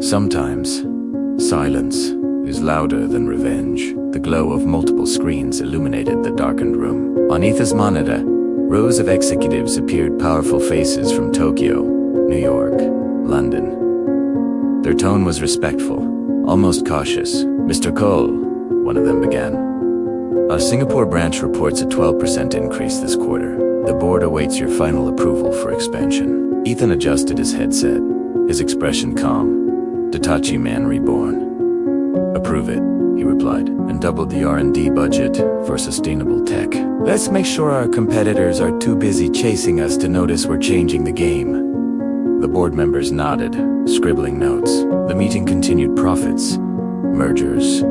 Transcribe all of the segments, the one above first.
Sometimes, silence is louder than revenge. The glow of multiple screens illuminated the darkened room. On Ethan's monitor, rows of executives appeared, powerful faces from Tokyo, New York, London. Their tone was respectful, almost cautious. "Mr. Cole," one of them began. "Our Singapore branch reports a 12% increase this quarter. The board awaits your final approval for expansion." Ethan adjusted his headset, his expression calm. Detachi man reborn. "Approve it," he replied, "and doubled the R&D budget for sustainable tech. Let's make sure our competitors are too busy chasing us to notice we're changing the game." The board members nodded, scribbling notes. The meeting continued. Profits, mergers,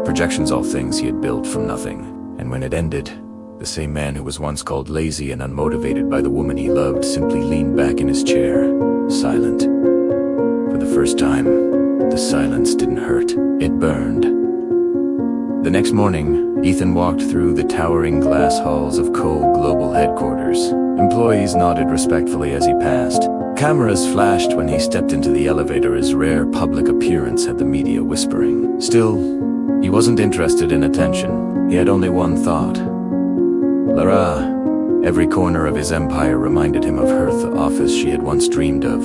projections, all things he had built from nothing. And when it ended, the same man who was once called lazy and unmotivated by the woman he loved simply leaned back in his chair, silent. For the first time, the silence didn't hurt. It burned. The next morning, Ethan walked through the towering glass halls of Cole Global headquarters. Employees nodded respectfully as he passed. Cameras flashed when he stepped into the elevator. His rare public appearance had the media whispering. Still, he wasn't interested in attention. He had only one thought. Lara. Every corner of his empire reminded him of her, the office she had once dreamed of,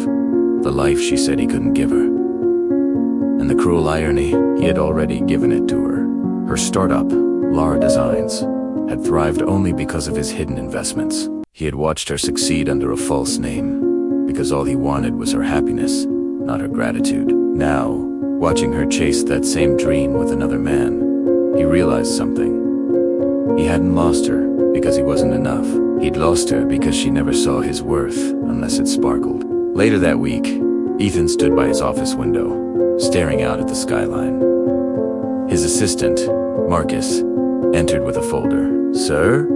the life she said he couldn't give her. And the cruel irony, he had already given it to her. Her startup, Lara Designs, had thrived only because of his hidden investments. He had watched her succeed under a false name, because all he wanted was her happiness, not her gratitude. Now, watching her chase that same dream with another man, he realized something. He hadn't lost her because he wasn't enough. He'd lost her because she never saw his worth unless it sparkled. Later that week, Ethan stood by his office window, staring out at the skyline. His assistant, Marcus, entered with a folder. "Sir,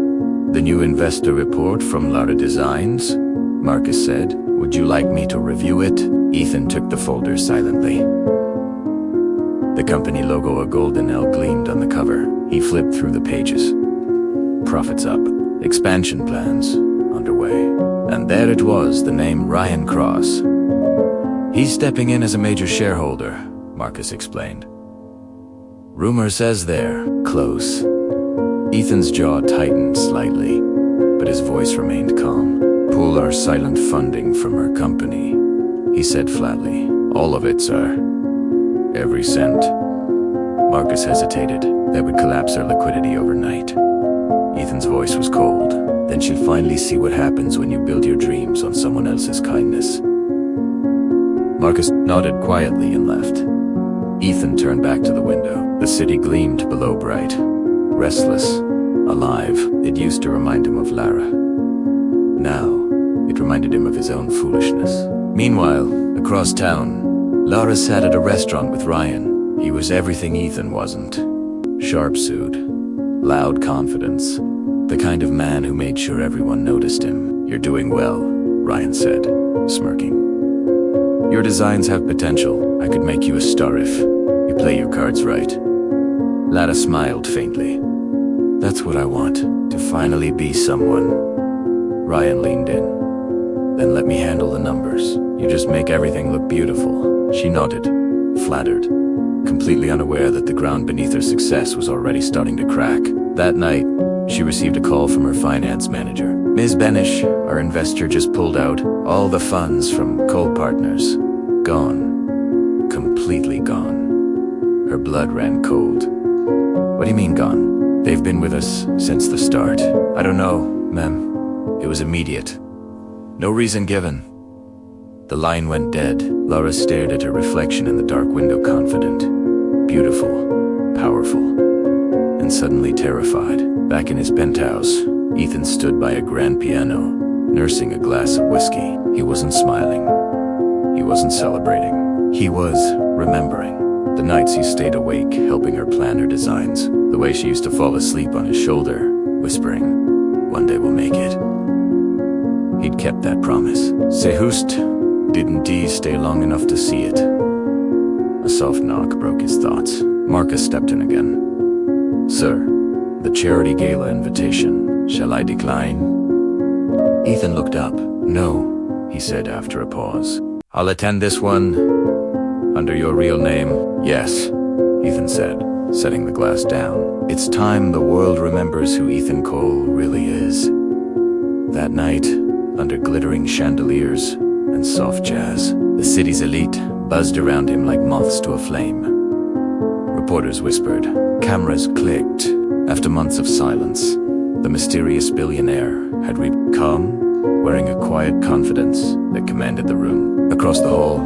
the new investor report from Lara Designs," Marcus said. "Would you like me to review it?" Ethan took the folder silently. The company logo, a golden L, gleamed on the cover. He flipped through the pages. Profits up, expansion plans underway. And there it was, the name Ryan Cross. "He's stepping in as a major shareholder," Marcus explained. "Rumor says they're close." Ethan's jaw tightened slightly, but his voice remained calm. "Pull our silent funding from our company," he said flatly. "All of it, sir. Every cent." Marcus hesitated. That would collapse our liquidity overnight. Ethan's voice was cold. "Then she'll finally see what happens when you build your dreams on someone else's kindness." Marcus nodded quietly and left. Ethan turned back to the window. The city gleamed below, bright, restless, alive. It used to remind him of Lara. Now, it reminded him of his own foolishness. Meanwhile, across town, Lara sat at a restaurant with Ryan. He was everything Ethan wasn't. Sharp suit, loud confidence, the kind of man who made sure everyone noticed him. "You're doing well," Ryan said, smirking. "Your designs have potential. I could make you a star if you play your cards right." Lara smiled faintly. "That's what I want, to finally be someone." Ryan leaned in. "Then let me handle the numbers. You just make everything look beautiful." She nodded, flattered, completely unaware that the ground beneath her success was already starting to crack. That night, she received a call from her finance manager. "Ms. Benish, our investor just pulled out all the funds from Cole Partners. Gone. Completely gone." Her blood ran cold. "What do you mean gone?" "They've been with us since the start." "I don't know, ma'am. It was immediate. No reason given." The line went dead. Lara stared at her reflection in the dark window, confident, beautiful, powerful, and suddenly terrified. Back in his penthouse, Ethan stood by a grand piano, nursing a glass of whiskey. He wasn't smiling. He wasn't celebrating. He was remembering. The nights he stayed awake, helping her plan her designs. The way she used to fall asleep on his shoulder, whispering, "One day we'll make it." He'd kept that promise. Sehust didn't stay long enough to see it. A soft knock broke his thoughts. Marcus stepped in again. "Sir, the charity gala invitation. Shall I decline?" Ethan looked up. "No," he said after a pause. "I'll attend this one." Under your real name? Yes, Ethan said, setting the glass down. It's time the world remembers who Ethan Cole really is. That night, under glittering chandeliers and soft jazz, the city's elite buzzed around him like moths to a flame. Reporters whispered, cameras clicked. After months of silence, the mysterious billionaire had come, wearing a quiet confidence that commanded the room. Across the hall,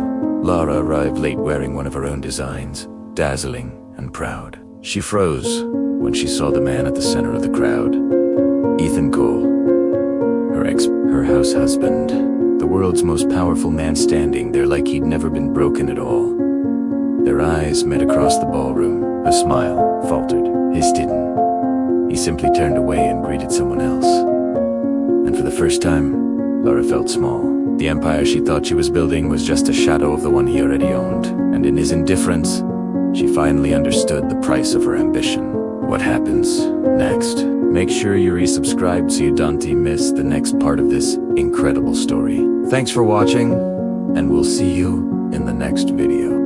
Lara arrived late wearing one of her own designs, dazzling and proud. She froze when she saw the man at the center of the crowd. Ethan Cole, her house husband, the world's most powerful man standing there like he'd never been broken at all. Their eyes met across the ballroom. A smile faltered. His didn't. He simply turned away and greeted someone else. And for the first time, Lara felt small. The empire she thought she was building was just a shadow of the one he already owned. And in his indifference, she finally understood the price of her ambition. What happens next? Make sure you resubscribe so you don't miss the next part of this incredible story. Thanks for watching, and we'll see you in the next video.